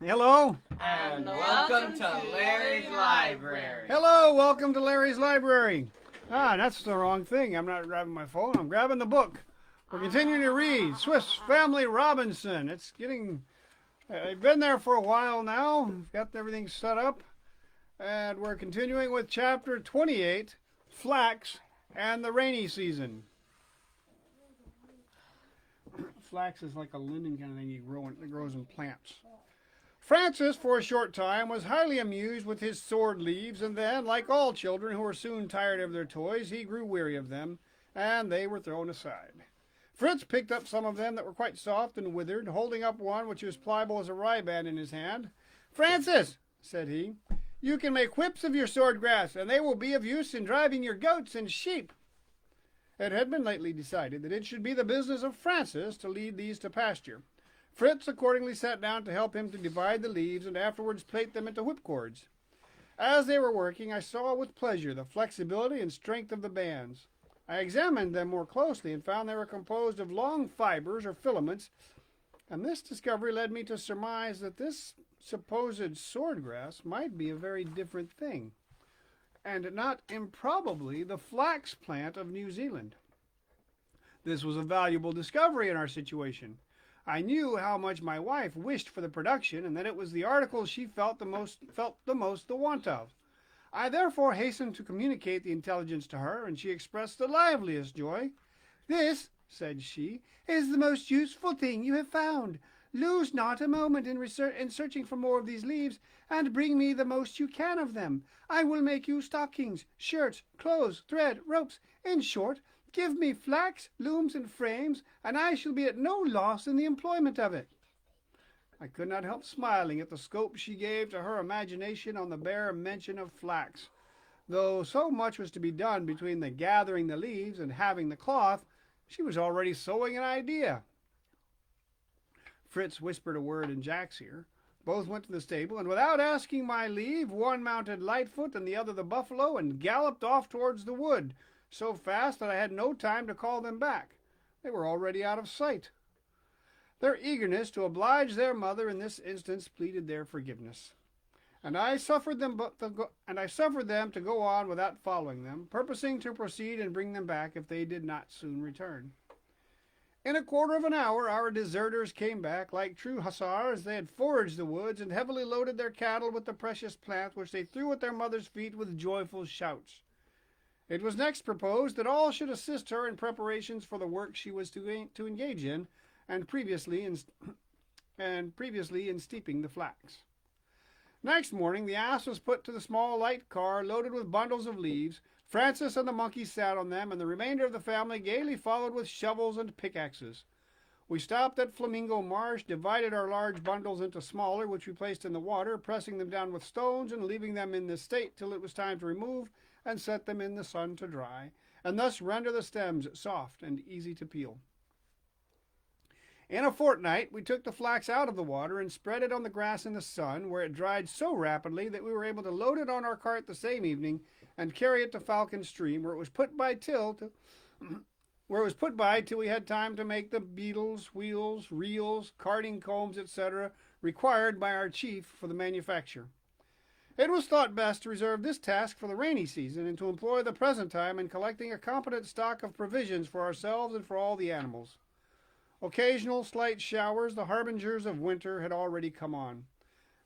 Hello. And welcome to Larry's Library. Hello, welcome to Larry's Library. That's the wrong thing. I'm not grabbing my phone, I'm grabbing the book. We're continuing to read Swiss Family Robinson. It's getting, I've been there for a while now. We've got everything set up. And we're continuing with chapter 28, Flax and the Rainy Season. Flax is like a linden kind of thing that grows in plants. Francis, for a short time, was highly amused with his sword leaves, and then, like all children who were soon tired of their toys, he grew weary of them, and they were thrown aside. Fritz picked up some of them that were quite soft and withered, holding up one which was pliable as a riband in his hand. "Francis," said he, "you can make whips of your sword grass, and they will be of use in driving your goats and sheep." It had been lately decided that it should be the business of Francis to lead these to pasture. Fritz accordingly sat down to help him to divide the leaves and afterwards plait them into whipcords. As they were working, I saw with pleasure the flexibility and strength of the bands. I examined them more closely and found they were composed of long fibers or filaments, and this discovery led me to surmise that this supposed swordgrass might be a very different thing, and not improbably the flax plant of New Zealand. This was a valuable discovery in our situation. I knew how much my wife wished for the production, and that it was the article she felt the most the want of. I therefore hastened to communicate the intelligence to her, and she expressed the liveliest joy. "This," said she, "is the most useful thing you have found. Lose not a moment in searching for more of these leaves, and bring me the most you can of them. I will make you stockings, shirts, clothes, thread, ropes, in short, give me flax, looms, and frames, and I shall be at no loss in the employment of it." I could not help smiling at the scope she gave to her imagination on the bare mention of flax. Though so much was to be done between the gathering the leaves and having the cloth, she was already sowing an idea. Fritz whispered a word in Jack's ear. Both went to the stable, and without asking my leave, one mounted Lightfoot and the other the buffalo, and galloped off towards the wood, so fast that I had no time to call them back. They were already out of sight. Their eagerness to oblige their mother in this instance pleaded their forgiveness, and I suffered them to go on without following them, purposing to proceed and bring them back if they did not soon return. In a quarter of an hour our deserters came back. Like true hussars, they had foraged the woods and heavily loaded their cattle with the precious plant, which they threw at their mother's feet with joyful shouts. It was next proposed that all should assist her in preparations for the work she was to engage in, and previously in steeping the flax. Next morning the ass was put to the small light car loaded with bundles of leaves. Francis and the monkey sat on them, and the remainder of the family gaily followed with shovels and pickaxes. We stopped at Flamingo Marsh, divided our large bundles into smaller, which we placed in the water, pressing them down with stones and leaving them in this state till it was time to remove and set them in the sun to dry, and thus render the stems soft and easy to peel. In a fortnight we took the flax out of the water and spread it on the grass in the sun, where it dried so rapidly that we were able to load it on our cart the same evening and carry it to Falcon Stream, where it was put by till we had time to make the beetles, wheels, reels, carding combs, etc., required by our chief for the manufacture. It was thought best to reserve this task for the rainy season, and to employ the present time in collecting a competent stock of provisions for ourselves and for all the animals. Occasional slight showers, the harbingers of winter, had already come on.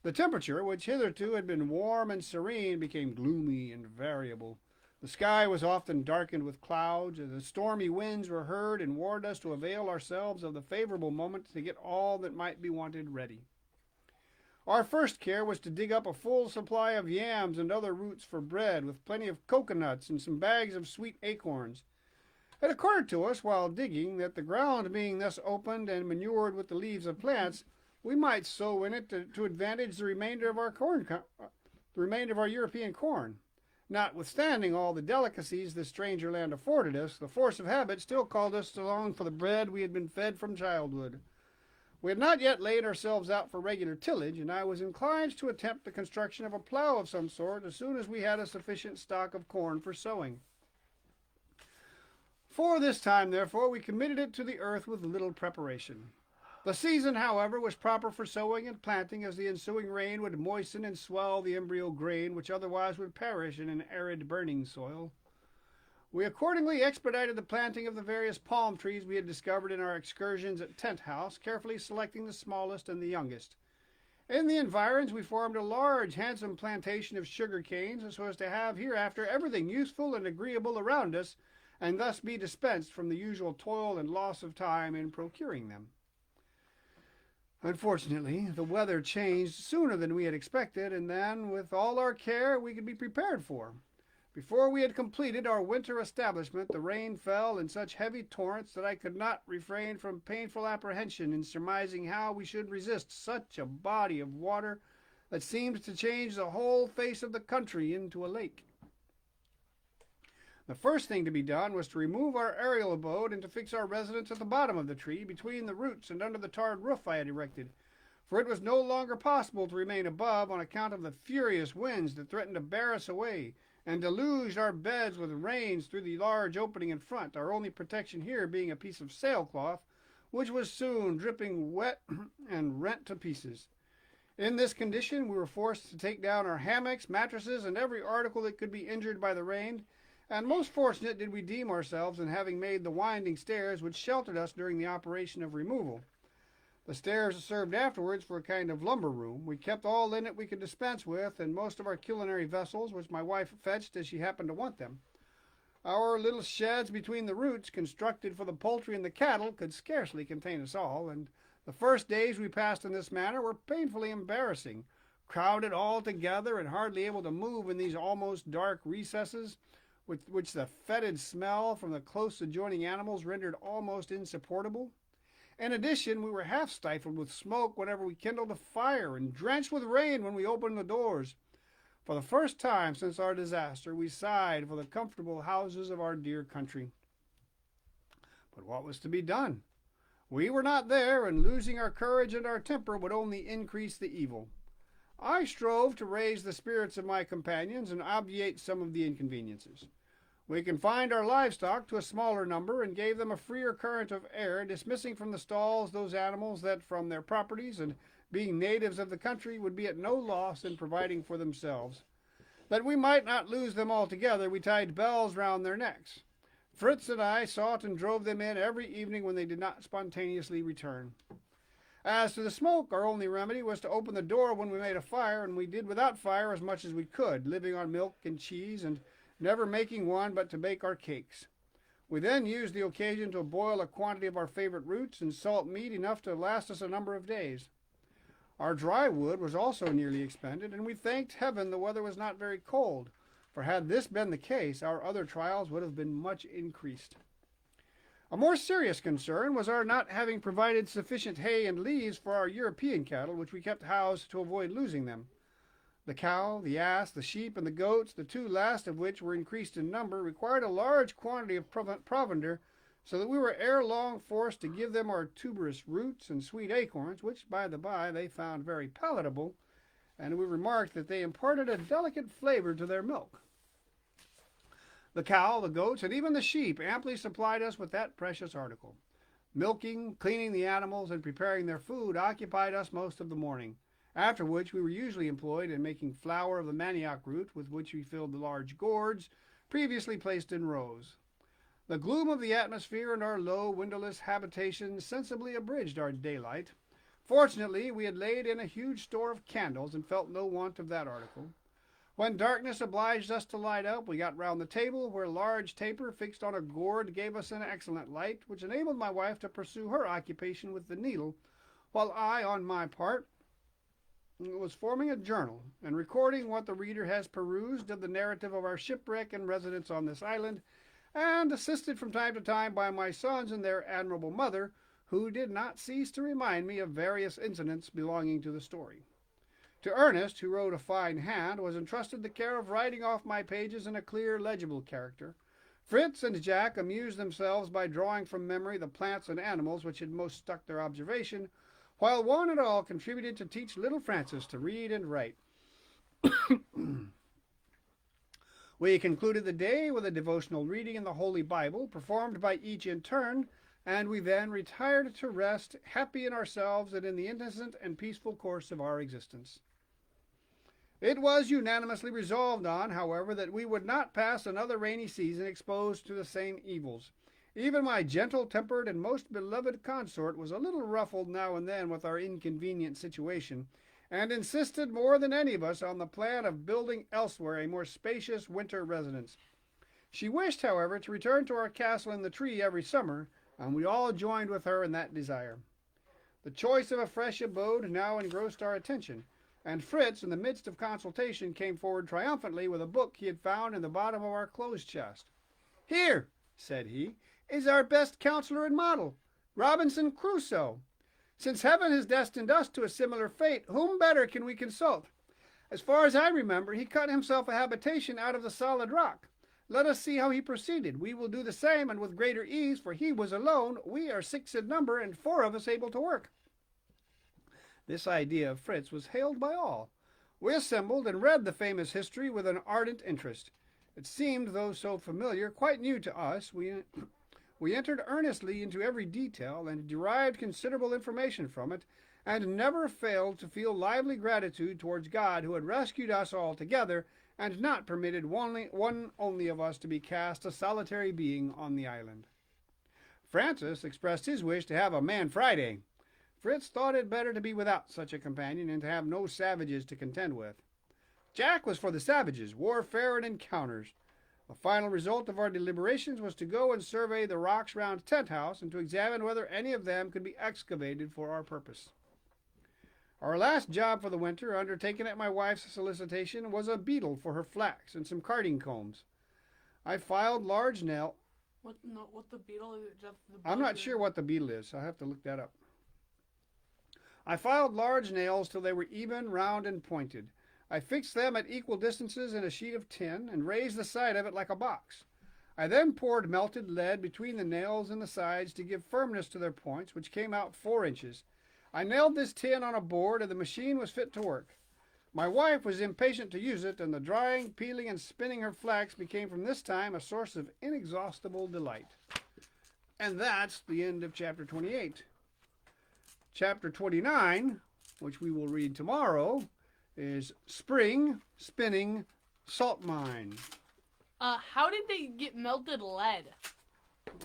The temperature, which hitherto had been warm and serene, became gloomy and variable. The sky was often darkened with clouds, and the stormy winds were heard and warned us to avail ourselves of the favorable moment to get all that might be wanted ready. Our first care was to dig up a full supply of yams and other roots for bread, with plenty of coconuts and some bags of sweet acorns. It occurred to us while digging that the ground being thus opened and manured with the leaves of plants, we might sow in it to advantage the remainder of our European corn. Notwithstanding all the delicacies this stranger land afforded us, the force of habit still called us to long for the bread we had been fed from childhood. We had not yet laid ourselves out for regular tillage, and I was inclined to attempt the construction of a plough of some sort as soon as we had a sufficient stock of corn for sowing. For this time, therefore, we committed it to the earth with little preparation. The season, however, was proper for sowing and planting, as the ensuing rain would moisten and swell the embryo grain, which otherwise would perish in an arid, burning soil. We accordingly expedited the planting of the various palm trees we had discovered in our excursions at Tent House, carefully selecting the smallest and the youngest. In the environs we formed a large, handsome plantation of sugar canes, so as to have hereafter everything useful and agreeable around us, and thus be dispensed from the usual toil and loss of time in procuring them. Unfortunately, the weather changed sooner than we had expected, and then, with all our care, we could be prepared for. Before we had completed our winter establishment, the rain fell in such heavy torrents that I could not refrain from painful apprehension in surmising how we should resist such a body of water that seemed to change the whole face of the country into a lake. The first thing to be done was to remove our aerial abode and to fix our residence at the bottom of the tree, between the roots and under the tarred roof I had erected, for it was no longer possible to remain above on account of the furious winds that threatened to bear us away and deluged our beds with rains through the large opening in front, our only protection here being a piece of sailcloth, which was soon dripping wet and rent to pieces. In this condition, we were forced to take down our hammocks, mattresses, and every article that could be injured by the rain, and most fortunate did we deem ourselves in having made the winding stairs which sheltered us during the operation of removal. The stairs served afterwards for a kind of lumber room. We kept all in it we could dispense with, and most of our culinary vessels, which my wife fetched as she happened to want them. Our little sheds between the roots, constructed for the poultry and the cattle, could scarcely contain us all, and the first days we passed in this manner were painfully embarrassing, crowded all together and hardly able to move in these almost dark recesses, which the fetid smell from the close adjoining animals rendered almost insupportable. In addition, we were half stifled with smoke whenever we kindled a fire, and drenched with rain when we opened the doors. For the first time since our disaster, we sighed for the comfortable houses of our dear country. But what was to be done? We were not there, and losing our courage and our temper would only increase the evil. I strove to raise the spirits of my companions and obviate some of the inconveniences. We confined our livestock to a smaller number and gave them a freer current of air, dismissing from the stalls those animals that, from their properties and being natives of the country, would be at no loss in providing for themselves. That we might not lose them altogether, we tied bells round their necks. Fritz and I sought and drove them in every evening when they did not spontaneously return. As to the smoke, our only remedy was to open the door when we made a fire, and we did without fire as much as we could, living on milk and cheese, and never making one but to bake our cakes. We then used the occasion to boil a quantity of our favorite roots and salt meat enough to last us a number of days. Our dry wood was also nearly expended, and we thanked heaven the weather was not very cold, for had this been the case, our other trials would have been much increased. A more serious concern was our not having provided sufficient hay and leaves for our European cattle, which we kept housed to avoid losing them. The cow, the ass, the sheep, and the goats, the two last of which were increased in number, required a large quantity of provender, so that we were ere long forced to give them our tuberous roots and sweet acorns, which, by the by, they found very palatable, and we remarked that they imparted a delicate flavor to their milk. The cow, the goats, and even the sheep amply supplied us with that precious article. Milking, cleaning the animals, and preparing their food occupied us most of the morning, after which we were usually employed in making flour of the manioc root, with which we filled the large gourds previously placed in rows. The gloom of the atmosphere and our low, windowless habitation sensibly abridged our daylight. Fortunately, we had laid in a huge store of candles and felt no want of that article. When darkness obliged us to light up, we got round the table, where a large taper fixed on a gourd gave us an excellent light, which enabled my wife to pursue her occupation with the needle, while I, on my part, was forming a journal and recording what the reader has perused of the narrative of our shipwreck and residence on this island, and assisted from time to time by my sons and their admirable mother, who did not cease to remind me of various incidents belonging to the story. To Ernest, who wrote a fine hand, was entrusted the care of writing off my pages in a clear, legible character. Fritz and Jack amused themselves by drawing from memory the plants and animals which had most struck their observation, while one and all contributed to teach little Frances to read and write. We concluded the day with a devotional reading in the Holy Bible, performed by each in turn, and we then retired to rest, happy in ourselves and in the innocent and peaceful course of our existence. It was unanimously resolved on, however, that we would not pass another rainy season exposed to the same evils. Even my gentle-tempered and most beloved consort was a little ruffled now and then with our inconvenient situation, and insisted more than any of us on the plan of building elsewhere a more spacious winter residence. She wished, however, to return to our castle in the tree every summer, and we all joined with her in that desire. The choice of a fresh abode now engrossed our attention, and Fritz, in the midst of consultation, came forward triumphantly with a book he had found in the bottom of our clothes chest. "Here," said he, "is our best counselor and model, Robinson Crusoe. Since heaven has destined us to a similar fate, whom better can we consult? As far as I remember, he cut himself a habitation out of the solid rock. Let us see how he proceeded. We will do the same, and with greater ease, for he was alone. We are 6 in number, and 4 of us able to work." This idea of Fritz was hailed by all. We assembled and read the famous history with an ardent interest. It seemed, though so familiar, quite new to us. We entered earnestly into every detail and derived considerable information from it, and never failed to feel lively gratitude towards God, who had rescued us all together and not permitted one only of us to be cast a solitary being on the island. Francis expressed his wish to have a Man Friday. Fritz thought it better to be without such a companion and to have no savages to contend with. Jack was for the savages, warfare and encounters. The final result of our deliberations was to go and survey the rocks round Tent House and to examine whether any of them could be excavated for our purpose. Our last job for the winter, undertaken at my wife's solicitation, was a beetle for her flax and some carding combs. I filed large nail. What the beetle is? I'm not sure what the beetle is. I'll have to look that up. I filed large nails till they were even, round, and pointed. I fixed them at equal distances in a sheet of tin and raised the side of it like a box. I then poured melted lead between the nails and the sides to give firmness to their points, which came out 4 inches. I nailed this tin on a board, and the machine was fit to work. My wife was impatient to use it, and the drying, peeling, and spinning her flax became from this time a source of inexhaustible delight. And that's the end of chapter 28. Chapter 29, which we will read tomorrow, is Spring Spinning Salt Mine. How did they get melted lead?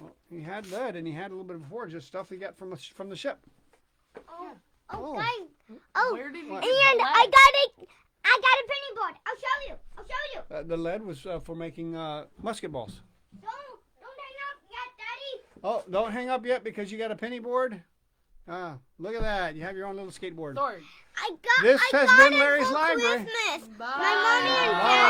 Well, he had lead, and he had a little bit of forage, just stuff he got from the ship. Oh, guys. Oh, Where did he and get the lead? I got a penny board. I'll show you. The lead was for making musket balls. Don't hang up yet, Daddy. Oh, don't hang up yet because you got a penny board? Look at that. You have your own little skateboard. Sorry. I got This has been it Larry's for Library. Christmas. Bye. My mommy and Bye.